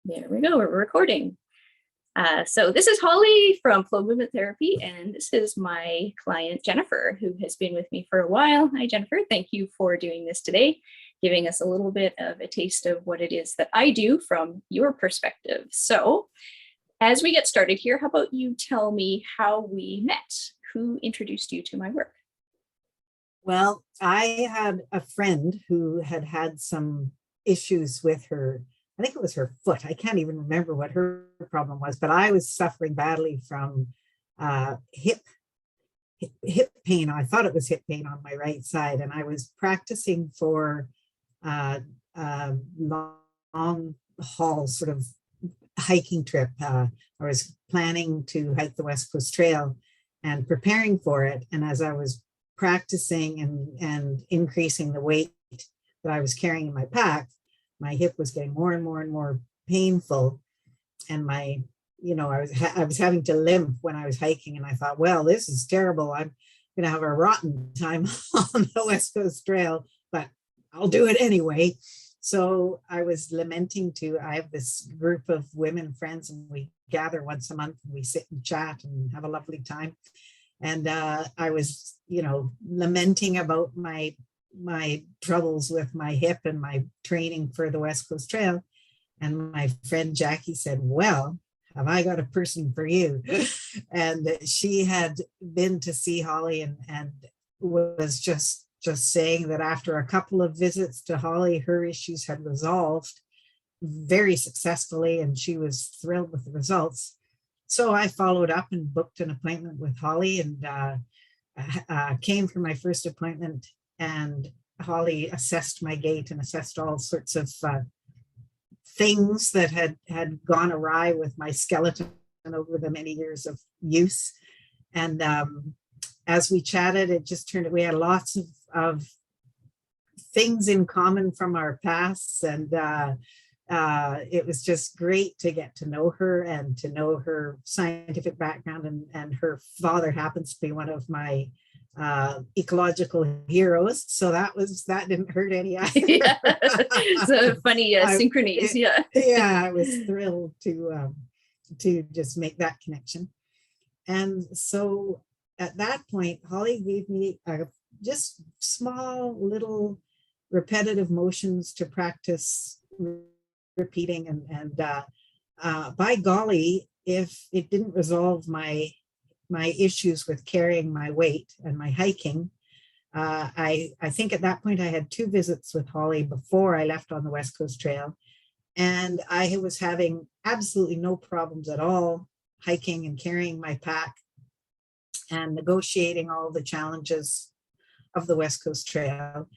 There we go, we're recording. So this is Holly from Flow Movement Therapy, and this is my client, Jennifer, who has been with me for a while. Hi, Jennifer. Thank you for doing this today, giving us a little bit of a taste of what it is that I do from your perspective. So as we get started here, how about you tell me how we met? Who introduced you to my work? Well, I had a friend who had some issues with her. I think it was her foot. I can't even remember what her problem was, but I was suffering badly from hip pain. I thought it was hip pain on my right side, and I was practicing for long haul sort of hiking trip. I was planning to hike the West Coast Trail and preparing for it. And as I was practicing and increasing the weight that I was carrying in my pack, my hip was getting more and more and more painful. And I was having to limp when I was hiking. And I thought, well, this is terrible. I'm going to have a rotten time on the West Coast Trail, but I'll do it anyway. So I was lamenting I have this group of women friends, and we gather once a month and we sit and chat and have a lovely time. And I was, lamenting about my troubles with my hip and my training for the West Coast Trail. And my friend Jackie said, well, have I got a person for you? And she had been to see Holly and was just saying that after a couple of visits to Holly, her issues had resolved very successfully, and she was thrilled with the results. So I followed up and booked an appointment with Holly, and came for my first appointment, and Holly assessed my gait and assessed all sorts of things that had gone awry with my skeleton over the many years of use. And as we chatted, it just turned out we had lots of things in common from our pasts, and it was just great to get to know her and to know her scientific background. And her father happens to be one of my ecological heroes, so that didn't hurt any either. Yeah. So funny synchronies. I was thrilled to just make that connection. And so at that point, Holly gave me just small little repetitive motions to practice repeating, and by golly, if it didn't resolve my issues with carrying my weight and my hiking, I think at that point I had 2 visits with Holly before I left on the West Coast Trail, and I was having absolutely no problems at all hiking and carrying my pack and negotiating all the challenges of the West Coast Trail.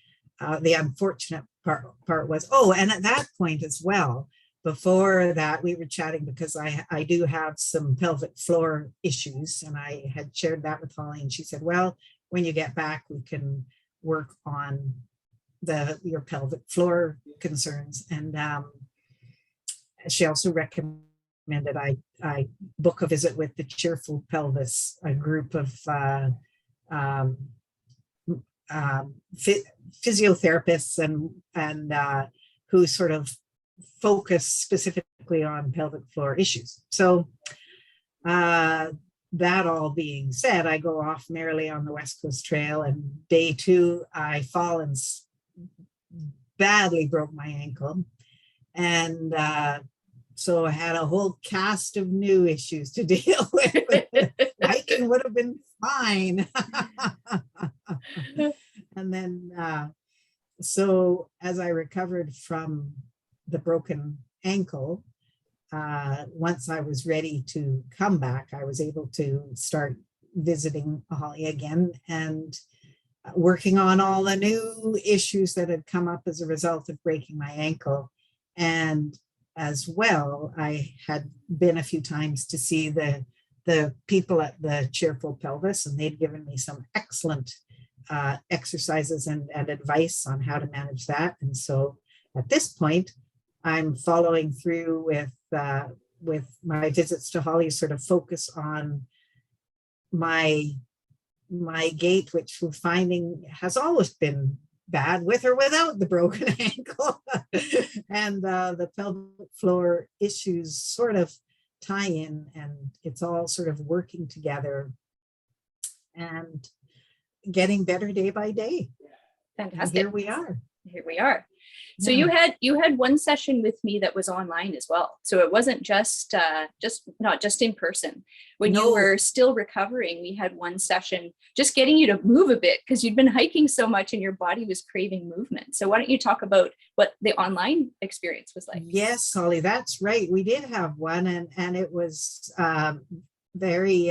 The unfortunate part was, and at that point as well, before that, we were chatting because I do have some pelvic floor issues, and I had shared that with Holly, and she said, well, when you get back, we can work on your pelvic floor concerns. And she also recommended I book a visit with the Cheerful Pelvis, a group of physiotherapists and who sort of focus specifically on pelvic floor issues. So that all being said, I go off merrily on the West Coast Trail, and day 2, I fall and badly broke my ankle. And so I had a whole cast of new issues to deal with. Hiking would have been fine. And then, so as I recovered from the broken ankle, once I was ready to come back, I was able to start visiting Holly again and working on all the new issues that had come up as a result of breaking my ankle. And as well, I had been a few times to see the people at the Cheerful Pelvis, and they'd given me some excellent exercises and advice on how to manage that. And so at this point, I'm following through with my visits to Holly, sort of focus on my gait, which we're finding has always been bad with or without the broken ankle. and the pelvic floor issues sort of tie in, and it's all sort of working together and getting better day by day. And Fantastic. here we are. Here we are. So Yeah. you had one session with me that was online as well. So it wasn't just not just in person. When you No. were still recovering, we had one session just getting you to move a bit because you'd been hiking so much and your body was craving movement. So why don't you talk about what the online experience was like? Yes, Holly, that's right. We did have one, and it was very.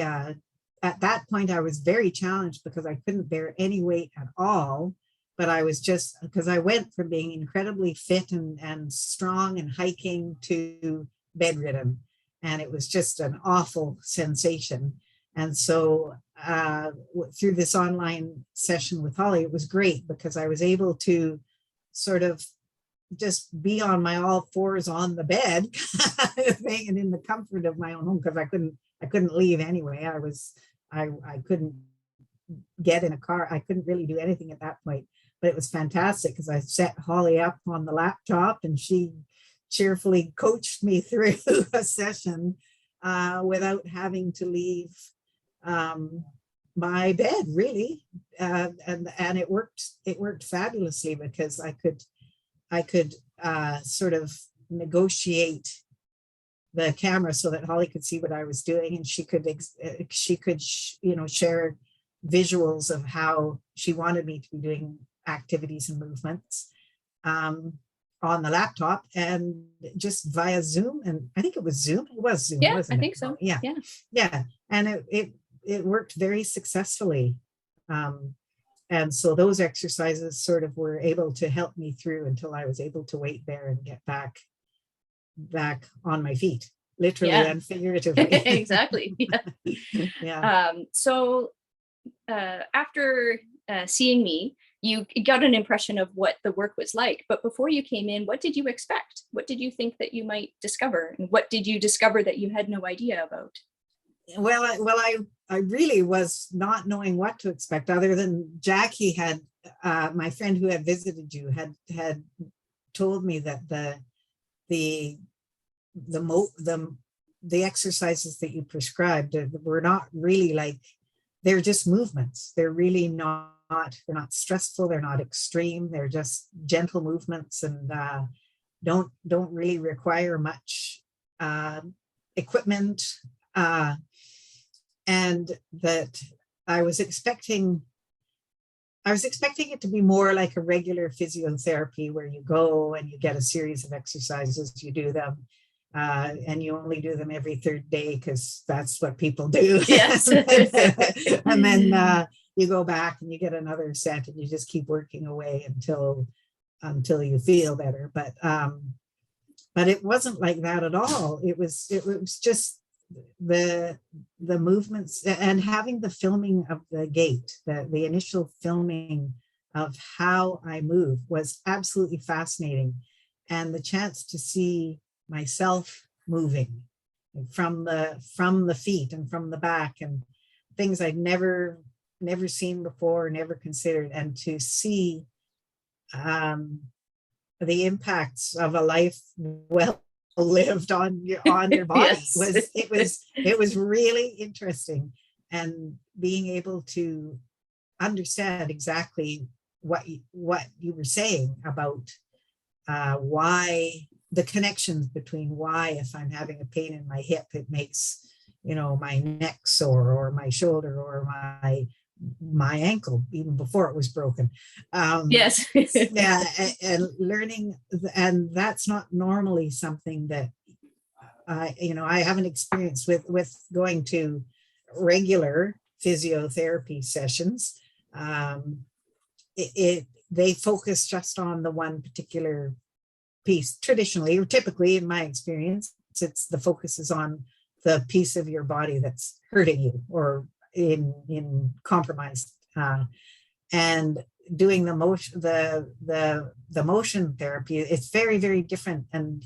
At that point, I was very challenged because I couldn't bear any weight at all. But I was just, because I went from being incredibly fit and strong and hiking to bedridden, and it was just an awful sensation. And so through this online session with Holly, it was great because I was able to sort of just be on my all fours on the bed and in the comfort of my own home, because I couldn't leave anyway. I couldn't get in a car. I couldn't really do anything at that point, but it was fantastic because I set Holly up on the laptop and she cheerfully coached me through a session without having to leave my bed, really. And it worked fabulously because I could sort of negotiate the camera so that Holly could see what I was doing, and she could share visuals of how she wanted me to be doing activities and movements on the laptop, and just via Zoom. And I think it was Zoom. It was Zoom. Yeah, wasn't I think it? so. Yeah. And it worked very successfully. And so those exercises sort of were able to help me through until I was able to wait there and get back on my feet, literally and figuratively. Exactly. Yeah. So after seeing me, you got an impression of what the work was like. But before you came in, what did you expect? What did you think that you might discover? And what did you discover that you had no idea about? Well, I really was not knowing what to expect, other than Jackie had, my friend who had visited you had told me that the exercises that you prescribed were not really like, they're just movements. They're really not, they're not stressful. They're not extreme. They're just gentle movements, and don't really require much equipment. And that I was expecting it to be more like a regular physiotherapy, where you go and you get a series of exercises, you do them, and you only do them every third day because that's what people do. Yes. And then you go back and you get another set, and you just keep working away until you feel better. But it wasn't like that at all. It was just the movements, and having the filming of the gait, the initial filming of how I move was absolutely fascinating. And the chance to see myself moving from the feet and from the back, and things I'd never seen before, never considered, and to see the impacts of a life well lived on your body. Yes. it was really interesting, and being able to understand exactly what you were saying about why, the connections between why, if I'm having a pain in my hip, it makes my neck sore, or my shoulder, or my ankle, even before it was broken. Yes. Yeah, and learning, and that's not normally something that I haven't experienced with going to regular physiotherapy sessions. They focus just on the one particular piece. Traditionally, or typically, in my experience, it's the focus is on the piece of your body that's hurting you or in compromised, and doing the motion therapy. It's very, very different and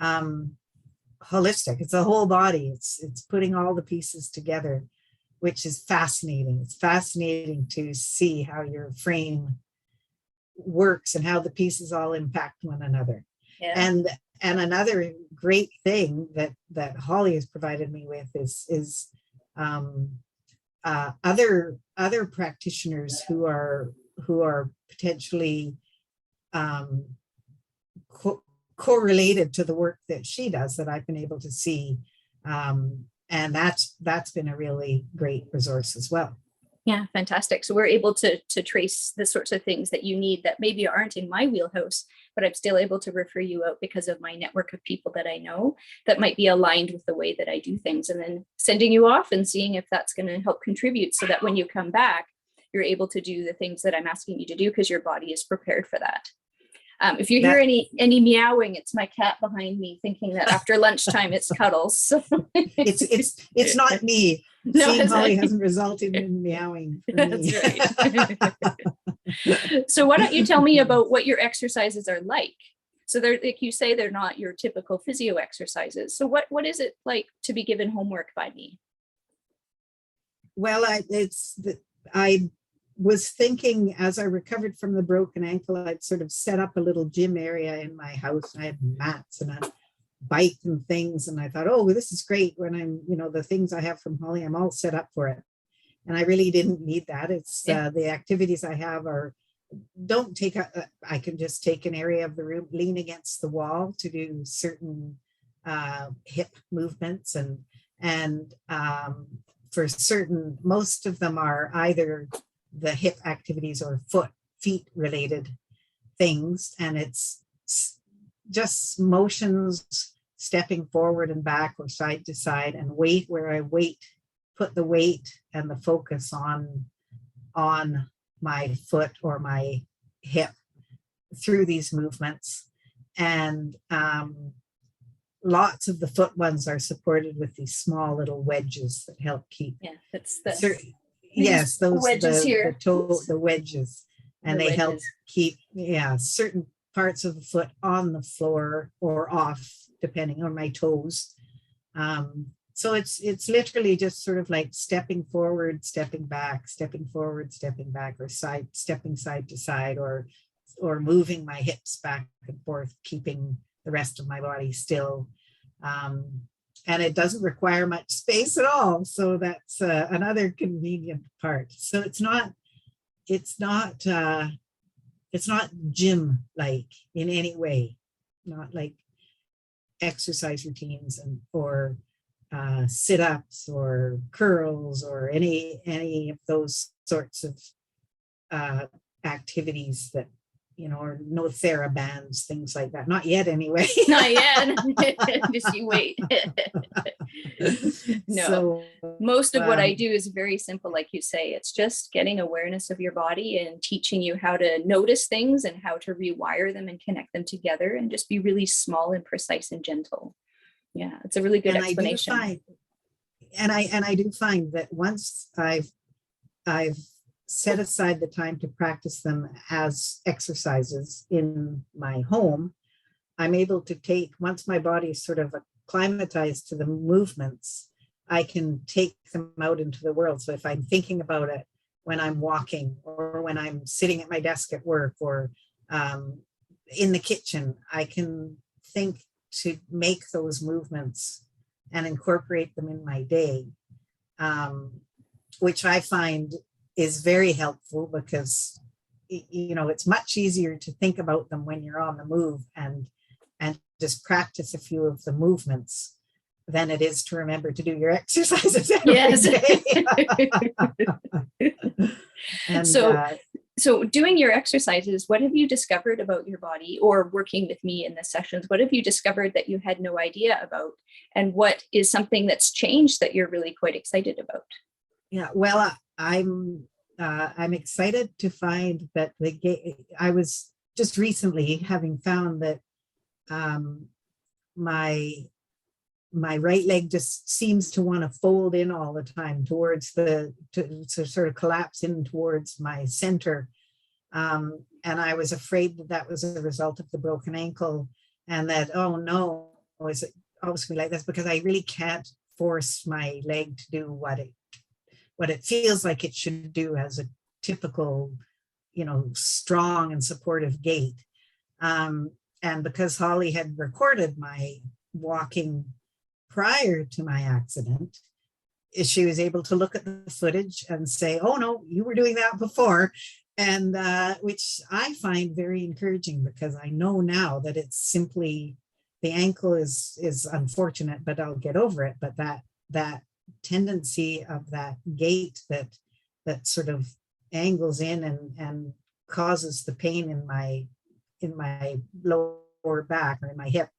holistic. It's a whole body. It's putting all the pieces together, which is fascinating. It's fascinating to see how your frame works and how the pieces all impact one another. Yeah. And another great thing that Holly has provided me with is other practitioners who are potentially correlated to the work that she does that I've been able to see. And that's been a really great resource as well. Yeah, fantastic. So we're able to trace the sorts of things that you need that maybe aren't in my wheelhouse, but I'm still able to refer you out because of my network of people that I know that might be aligned with the way that I do things, and then sending you off and seeing if that's going to help contribute so that when you come back, you're able to do the things that I'm asking you to do because your body is prepared for that. If you hear any meowing, it's my cat behind me thinking that after lunchtime it's cuddles. So. it's not me. No, seeing Holly hasn't resulted in meowing for me. That's right. So why don't you tell me about what your exercises are like? So they're, like you say, they're not your typical physio exercises. So what is it like to be given homework by me? Well, I was thinking as I recovered from the broken ankle, I'd sort of set up a little gym area in my house. I had mats and a bike and things. And I thought, oh, well, this is great when I'm, the things I have from Holly, I'm all set up for it. And I really didn't need that. It's the activities I have I can just take an area of the room, lean against the wall to do certain hip movements and for certain, most of them are either the hip activities or feet related things. And it's just motions, stepping forward and back or side to side, and weight where I put the weight and the focus on my foot or my hip through these movements. And lots of the foot ones are supported with these small little wedges that help keep. Yeah, that's yes, those wedges here. The wedges, and they help keep certain parts of the foot on the floor or off, depending on my toes. So it's literally just sort of like stepping forward, stepping back, stepping forward, stepping back, or stepping side to side, or moving my hips back and forth, keeping the rest of my body still. And it doesn't require much space at all. So that's another convenient part. So it's not gym-like in any way, not like exercise routines or sit-ups or curls or any of those sorts of activities that, or no TheraBands, things like that. Not yet, anyway. Not yet. Just you wait. No. So, most of what I do is very simple, like you say. It's just getting awareness of your body and teaching you how to notice things and how to rewire them and connect them together and just be really small and precise and gentle. Yeah, it's a really good explanation. I do find that once I've set aside the time to practice them as exercises in my home, I'm able to once my body is sort of acclimatized to the movements, I can take them out into the world. So if I'm thinking about it when I'm walking or when I'm sitting at my desk at work or in the kitchen, I can think to make those movements and incorporate them in my day, which I find is very helpful because, it's much easier to think about them when you're on the move and just practice a few of the movements than it is to remember to do your exercises every day. And, so doing your exercises, what have you discovered about your body, or working with me in the sessions? What have you discovered that you had no idea about? And what is something that's changed that you're really quite excited about? Yeah, well, I'm excited to find that I was just recently having found that my right leg just seems to want to fold in all the time towards to sort of collapse in towards my center. And I was afraid that was a result of the broken ankle, and that, oh no, is it always be like this? Because I really can't force my leg to do what it feels like it should do as a typical, strong and supportive gait. and because Holly had recorded my walking prior to my accident, she was able to look at the footage and say, oh no, you were doing that before. And which I find very encouraging, because I know now that it's simply, the ankle is unfortunate, but I'll get over it. But that tendency of that gait that sort of angles in and causes the pain in my lower back, or in my hip,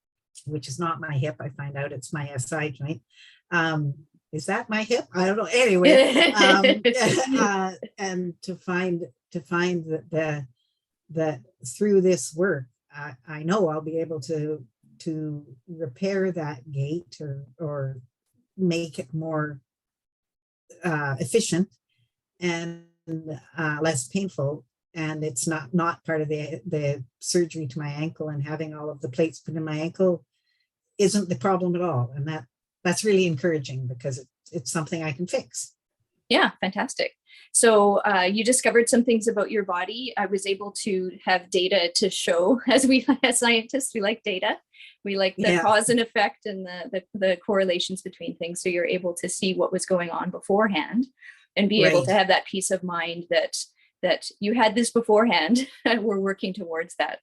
which is not my hip. I find out it's my SI joint. Is that my hip? I don't know. Anyway, and to find that through this work, I know I'll be able to repair that gait, or make it more efficient and less painful. And it's not part of the surgery to my ankle, and having all of the plates put in my ankle isn't the problem at all. And that's really encouraging, because it's something I can fix. Yeah, fantastic. So you discovered some things about your body. I was able to have data to show, as scientists, we like data. We like the cause and effect and the correlations between things. So you're able to see what was going on beforehand, and be able to have that peace of mind that you had this beforehand, and we're working towards that.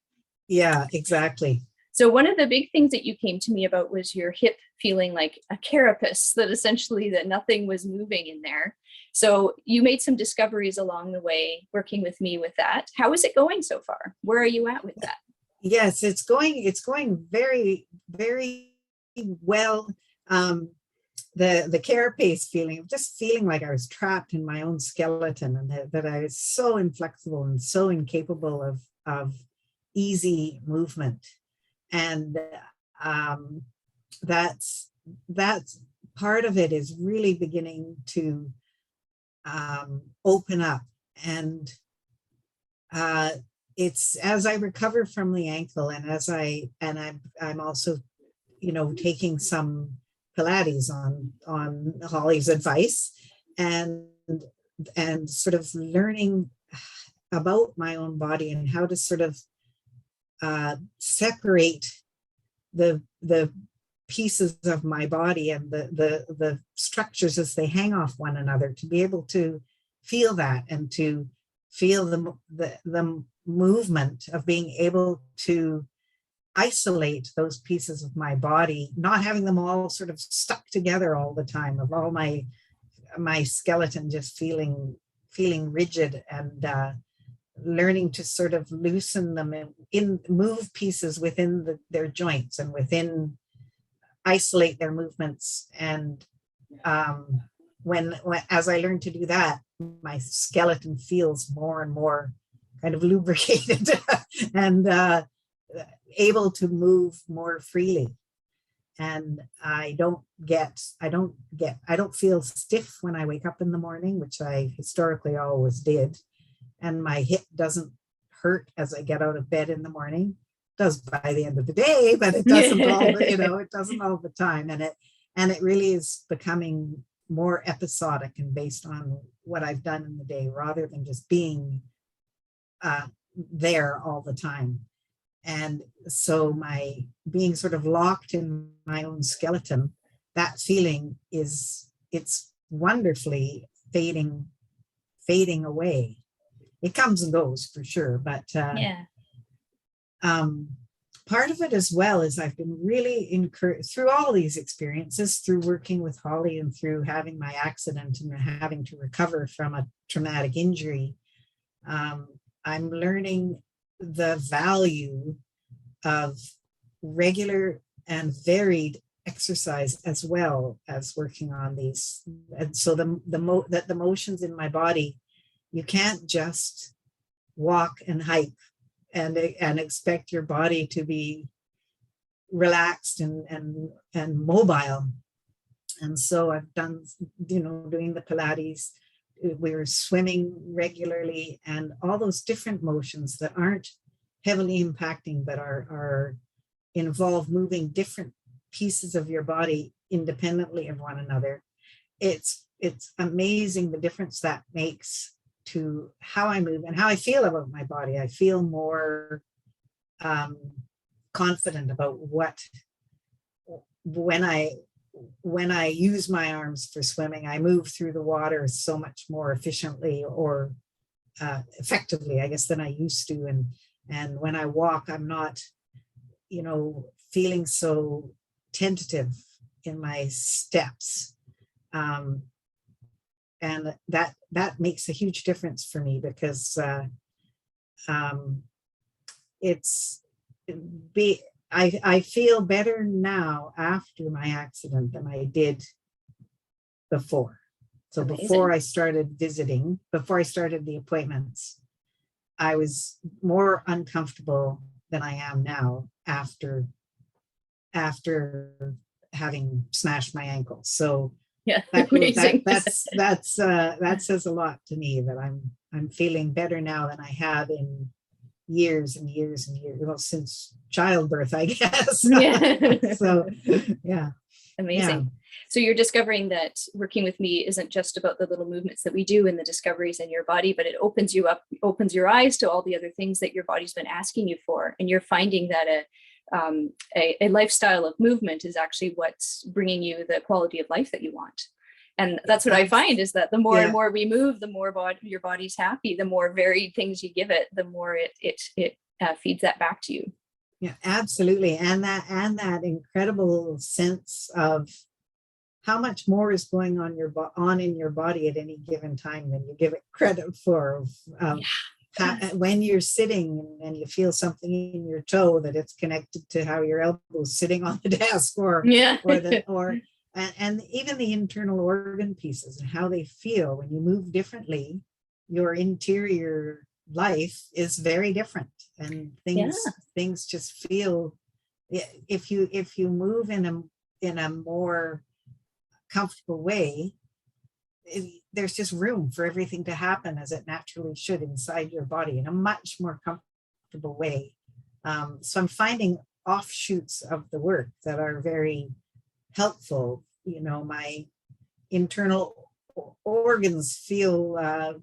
Yeah, exactly. So one of the big things that you came to me about was your hip feeling like a carapace, that essentially that nothing was moving in there. So you made some discoveries along the way working with me with that. How is it going so far? Where are you at with that? Yes, it's going very, very well. The carapace feeling, just feeling like I was trapped in my own skeleton, and that I was so inflexible and so incapable of easy movement. And that's part of it is really beginning to open up. And it's as I recover from the ankle, and I'm also, taking some Pilates on Holly's advice, and sort of learning about my own body, and how to sort of separate the pieces of my body and the structures as they hang off one another, to be able to feel that, and to feel the movement of being able to isolate those pieces of my body, not having them all sort of stuck together all the time, of all my skeleton just feeling rigid, and learning to sort of loosen them in move pieces within their joints, and within isolate their movements. And when as I learn to do that, my skeleton feels more and more kind of lubricated and able to move more freely. And I don't feel stiff when I wake up in the morning, which I historically always did. And my hip doesn't hurt as I get out of bed in the morning. It does by the end of the day, but it doesn't it doesn't all the time. And it really is becoming more episodic and based on what I've done in the day, rather than just being there all the time. And so my being sort of locked in my own skeleton, that feeling it's wonderfully fading away. It comes and goes for sure, but part of it as well is I've been really encouraged through all these experiences, through working with Holly and through having my accident and having to recover from a traumatic injury. I'm learning the value of regular and varied exercise, as well as working on these. And so the motions in my body, you can't just walk and hike and expect your body to be relaxed and mobile. And so I've done, doing the Pilates, we were swimming regularly, and all those different motions that aren't heavily impacting, but are involve moving different pieces of your body independently of one another. It's amazing the difference that makes to how I move and how I feel about my body. I feel more confident about when I use my arms for swimming, I move through the water so much more efficiently or effectively, I guess, than I used to. And when I walk, I'm not, feeling so tentative in my steps. And that makes a huge difference for me, because I feel better now after my accident than I did before. So Amazing. before I started the appointments, I was more uncomfortable than I am now after having smashed my ankle. So Yeah, that amazing. that says a lot to me, that I'm feeling better now than I have in years and years and years, well, since childbirth, I guess. Yeah. So yeah. Amazing. So you're discovering that working with me isn't just about the little movements that we do and the discoveries in your body, but it opens you up, opens your eyes to all the other things that your body's been asking you for. And you're finding that a lifestyle of movement is actually what's bringing you the quality of life that you want. And that's what I find, is that the more and more we move, the more your body's happy, the more varied things you give it, the more it feeds that back to you. Yeah, absolutely. And that incredible sense of how much more is going on in your body at any given time than you give it credit for. When you're sitting and you feel something in your toe, that it's connected to how your elbow is sitting on the desk, and even the internal organ pieces and how they feel when you move differently. Your interior life is very different, and things just feel, if you move in a more comfortable way, there's just room for everything to happen as it naturally should inside your body in a much more comfortable way. So I'm finding offshoots of the work that are very helpful. My internal organs feel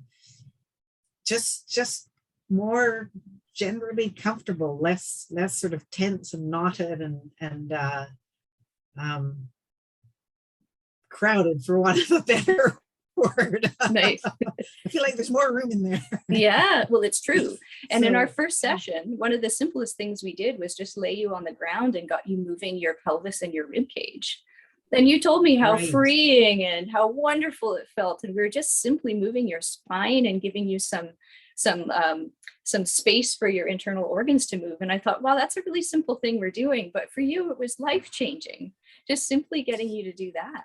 just more generally comfortable, less sort of tense and knotted and crowded, for want of a better word. Nice. I feel like there's more room in there. Yeah, well, it's true. And in our first session, one of the simplest things we did was just lay you on the ground and got you moving your pelvis and your rib cage. Then you told me how freeing and how wonderful it felt. And we were just simply moving your spine and giving you some space for your internal organs to move. And I thought, wow, that's a really simple thing we're doing. But for you, it was life-changing, just simply getting you to do that.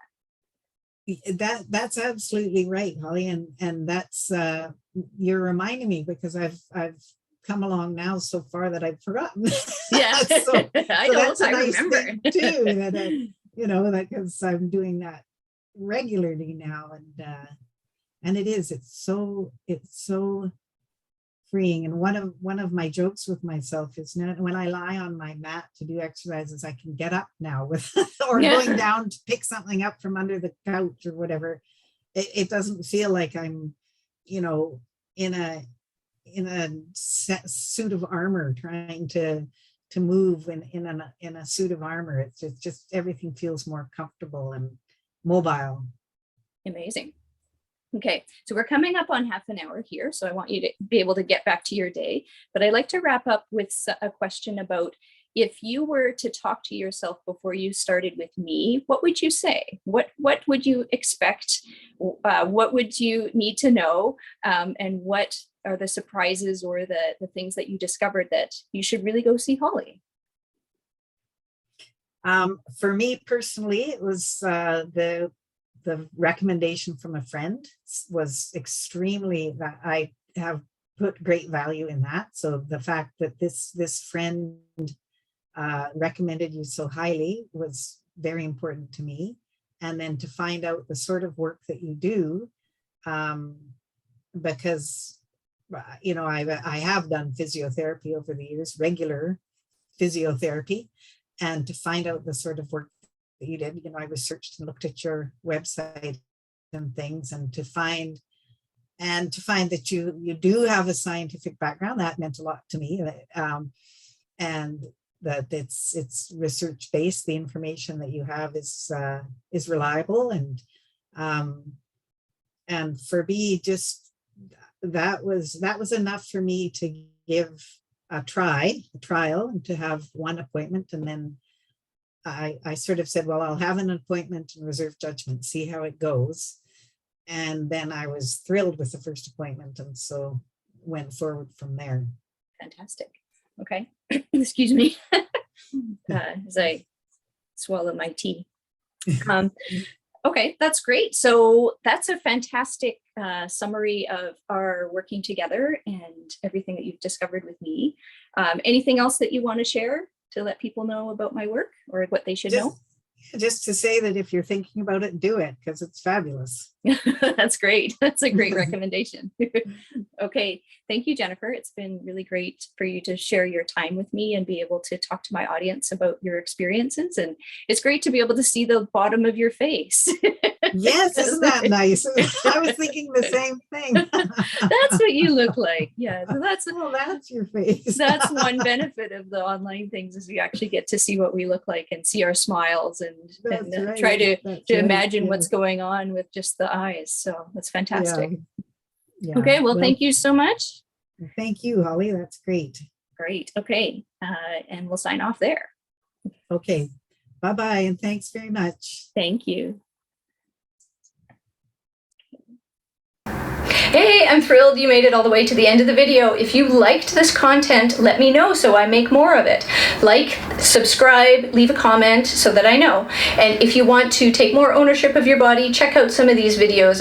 That's absolutely right, Holly. And that's you're reminding me, because I've come along now so far that I've forgotten. Yeah. I remember too, that because I'm doing that regularly now, and it's so freeing. And one of my jokes with myself is, when I lie on my mat to do exercises, I can get up now or going down to pick something up from under the couch or whatever. It doesn't feel like I'm, in a suit of armor trying to move in a suit of armor. It's just everything feels more comfortable and mobile. Amazing. Okay, so we're coming up on half an hour here, so I want you to be able to get back to your day. But I'd like to wrap up with a question about, if you were to talk to yourself before you started with me, what would you say? What would you expect? What would you need to know? And what are the surprises or the things that you discovered that you should really go see Holly? For me personally, it was the recommendation from a friend was extremely, that I have put great value in that. So the fact that this friend recommended you so highly was very important to me. And then to find out the sort of work that you do, because I have done physiotherapy over the years, regular physiotherapy, and to find out the sort of work that you did, I researched and looked at your website and things, and to find that you do have a scientific background, that meant a lot to me. And that it's research based. The information that you have is reliable, and for me, just that was enough for me to give a trial, and to have one appointment, and then I sort of said, well, I'll have an appointment and reserve judgment, see how it goes. And then I was thrilled with the first appointment, and so went forward from there. Fantastic. Okay. Excuse me as I swallow my tea. Okay, that's great. So that's a fantastic summary of our working together and everything that you've discovered with me. Anything else that you want to share to let people know about my work or what they should know? Just to say that if you're thinking about it, do it, because it's fabulous. That's great. That's a great recommendation. Okay. Thank you, Jennifer. It's been really great for you to share your time with me and be able to talk to my audience about your experiences. And it's great to be able to see the bottom of your face. Yes, isn't that nice? I was thinking the same thing. That's what you look like. Yeah. So that's your face. That's one benefit of the online things, is we actually get to see what we look like and see our smiles and right. try to imagine right. what's going on with just the eyes. So that's fantastic. Yeah. Okay. Well, thank you so much. Thank you, Holly. That's great. Great. Okay. And we'll sign off there. Okay. Bye-bye. And thanks very much. Thank you. Hey, I'm thrilled you made it all the way to the end of the video. If you liked this content, let me know so I make more of it. Like, subscribe, leave a comment so that I know. And if you want to take more ownership of your body, check out some of these videos.